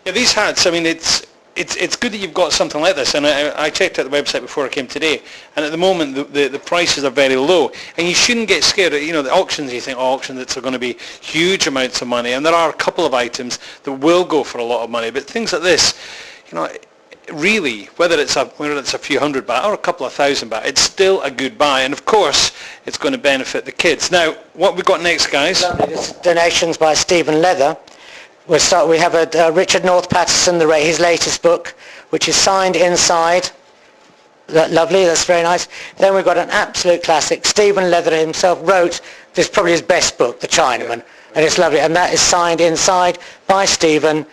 Yeah, these hats, I mean, it's good that you've got something like this, and I checked out the website before I came today, and at the moment the prices are very low, and you shouldn't get scared. You know, the auctions, you think, auctions that are going to be huge amounts of money, and there are a couple of items that will go for a lot of money, but things like this, you know, really, whether it's a few hundred baht or a couple of thousand baht, it's still a good buy, and of course it's going to benefit the kids. Now, what we've got next, guys? Lovely. This is donations by Stephen Leather. We have a Richard North Patterson, his latest book, which is signed inside. Lovely, that's very nice. Then we've got an absolute classic. Stephen Leather himself wrote, this is probably his best book, The Chinaman, and it's lovely. And that is signed inside by Stephen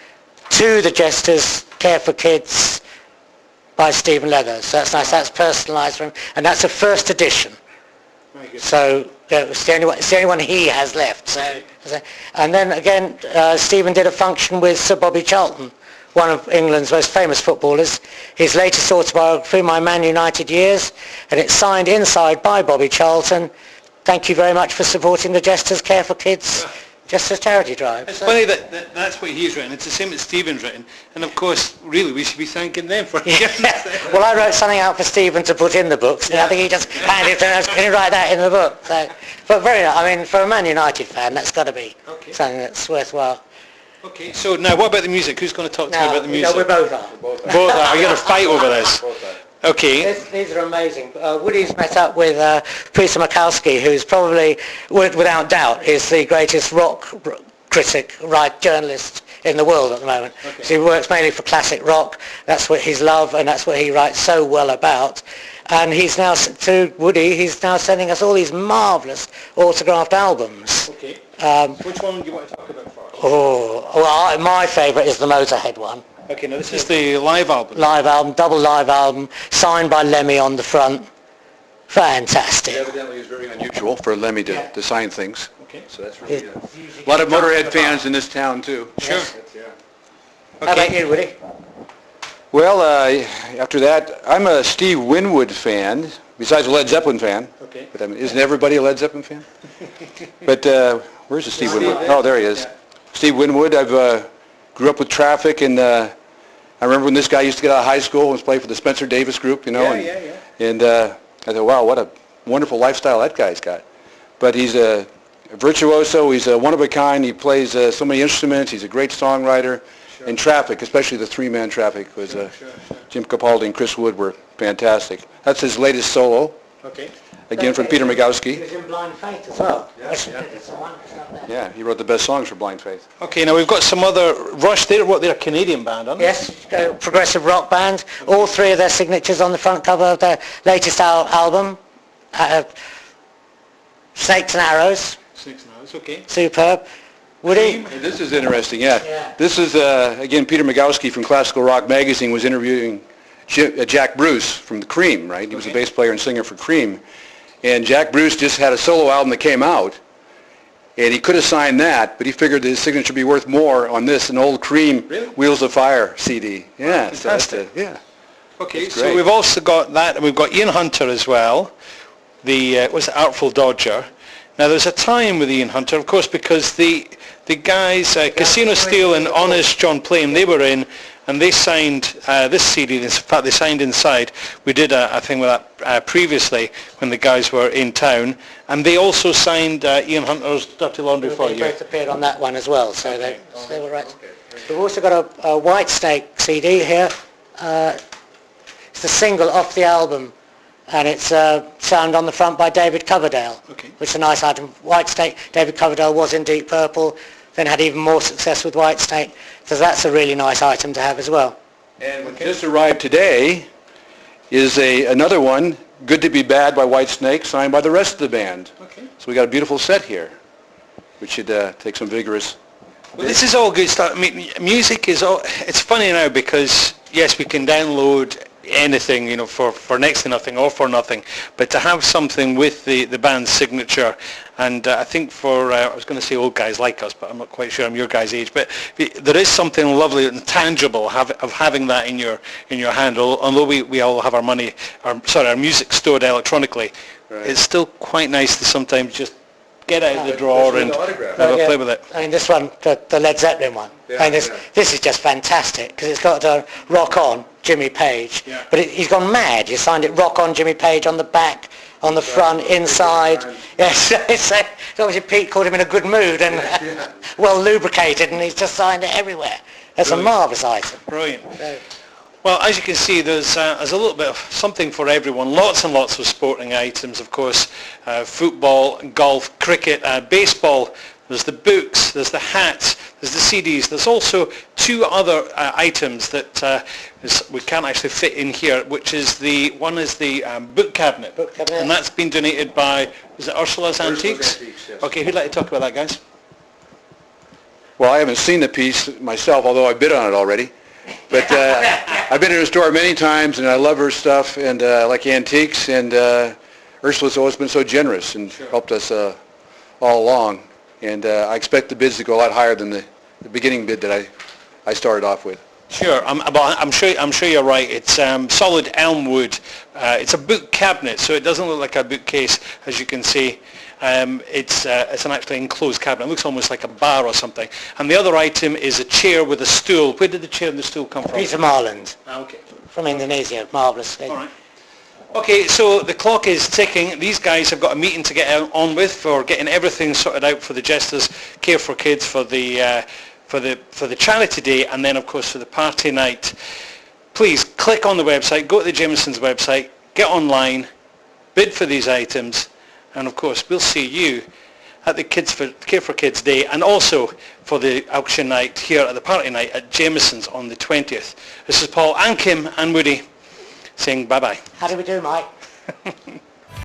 to the Jesters, Care for Kids, by Stephen Leather. So that's nice, that's personalised for him. And that's a first edition. So it's the only one he has left. So, and then again, Stephen did a function with Sir Bobby Charlton, one of England's most famous footballers. His latest autobiography, My Man United Years, and it's signed inside by Bobby Charlton. Thank you very much for supporting the Jesters Care for Kids Jesters charity drive. It's funny that's what he's written. It's the same that Stephen's written, and of course, really, we should be thanking them for it. Well, I wrote something out for Stephen to put in the books, and I think he just handed it to us. Can you write that in the book? So, but very nice. I mean, for a Man United fan, that's got to be something that's worthwhile. Okay, so now what about the music? Who's going to talk to me about the music? No, we both are. Both are. Are you going to fight over this? Okay. These are amazing. Woody's met up with Peter Makowski, who's probably, without doubt, is the greatest rock critic, journalist in the world at the moment. Okay. So he works mainly for classic rock. That's what his love, and that's what he writes so well about. And he's now, to Woody, he's now sending us all these marvellous autographed albums. Okay. Which one do you want to talk about first? Well, my favourite is the Motorhead one. Okay, now this is the live album. Live album, double live album, signed by Lemmy on the front. Fantastic. Evidently it's very unusual for Lemmy to sign things. Okay. So that's really a lot of Motorhead fans in this town too. Sure. Yes. Okay. How about you, Woody? Well, after that, I'm a Steve Winwood fan, besides a Led Zeppelin fan. Okay. But I mean, isn't everybody a Led Zeppelin fan? But where's the Steve Winwood? Oh, there he is. Yeah. Steve Winwood. I've grew up with Traffic, and I remember when this guy used to get out of high school and was playing for the Spencer Davis group, you know. And I thought, wow, what a wonderful lifestyle that guy's got. But he's a virtuoso. He's a one-of-a-kind. He plays so many instruments. He's a great songwriter. Sure. And Traffic, especially the three-man Traffic, was Jim Capaldi and Chris Wood were fantastic. That's his latest solo. Okay. Again from Peter Magowski. He was in Blind Faith as well. Yeah, he wrote the best songs for Blind Faith. Okay, now we've got some other Rush. They're a Canadian band, aren't they? Yes, a progressive rock band. All three of their signatures on the front cover of their latest album. Snakes and Arrows. Snakes and Arrows, okay. Superb. Woody? This is interesting, yeah. This is, again, Peter Magowski from Classical Rock Magazine was interviewing Jack Bruce from the Cream, right? He was a bass player and singer for Cream. And Jack Bruce just had a solo album that came out, and he could have signed that, but he figured his signature would be worth more on this, an old Cream Wheels of Fire CD. Yeah, oh, fantastic. So okay, so we've also got that, and we've got Ian Hunter as well, the Artful Dodger. Now there's a time with Ian Hunter, of course, because the guys, Casino Steel and Honest John Plain, they were in, and they signed this CD. In fact, they signed inside. We did a thing with that previously when the guys were in town, and they also signed Ian Hunter's Dirty Laundry for you. They both appeared on that one as well, so they were right. We've also got a Whitesnake CD here. It's the single off the album, and it's signed on the front by David Coverdale, which is a nice item. Whitesnake, David Coverdale was in Deep Purple, then had even more success with Whitesnake. So that's a really nice item to have as well. And what just arrived today is another one, Good to Be Bad by Whitesnake, signed by the rest of the band. Okay. So we got a beautiful set here, which should take some vigorous... Well, this is all good stuff. I mean, music is all... It's funny now because, yes, we can download anything, you know, for next to nothing or for nothing, but to have something with the band's signature, and I think for I was going to say old guys like us, but I'm not quite sure I'm your guys' age, but there is something lovely and tangible of having that in your hand. Although we all have our music stored electronically, it's still quite nice to sometimes just get out the drawer and have a play with it. I mean, this one, the Led Zeppelin one. Yeah, I mean, this is just fantastic because it's got Rock On, Jimmy Page. Yeah. But he's gone mad. He signed it Rock On, Jimmy Page on the back, on the front, inside. Yes, it's obviously Pete called him in a good mood and well lubricated, and he's just signed it everywhere. That's a marvellous item. Brilliant. Well, as you can see, there's a little bit of something for everyone. Lots and lots of sporting items, of course. Football, golf, cricket, baseball. There's the books, there's the hats, there's the CDs. There's also two other items that we can't actually fit in here, which is one is the book cabinet. And that's been donated by, is it Ursula's Antiques? Yes. Okay, who'd like to talk about that, guys? Well, I haven't seen the piece myself, although I bid on it already. But I've been in her store many times, and I love her stuff, and I like antiques, and Ursula's always been so generous and helped us all along. And I expect the bids to go a lot higher than the beginning bid that I started off with. Sure, I'm sure you're right. It's solid elm wood. It's a book cabinet, so it doesn't look like a bookcase, as you can see. It's an actually enclosed cabinet. It looks almost like a bar or something. And the other item is a chair with a stool. Where did the chair and the stool come from? He's from Ireland. Okay. From Indonesia. Marvellous. All right. Okay, so the clock is ticking. These guys have got a meeting to get on with for getting everything sorted out for the Jesters Care for Kids for the charity day, and then of course for the party night. Please click on the website, go to the Jameson's website, get online, bid for these items, and of course we'll see you at the Care for Kids Day, and also for the auction night here at the party night at Jameson's on the 20th. This is Paul and Kim and Woody saying bye-bye. How do we do, Mike?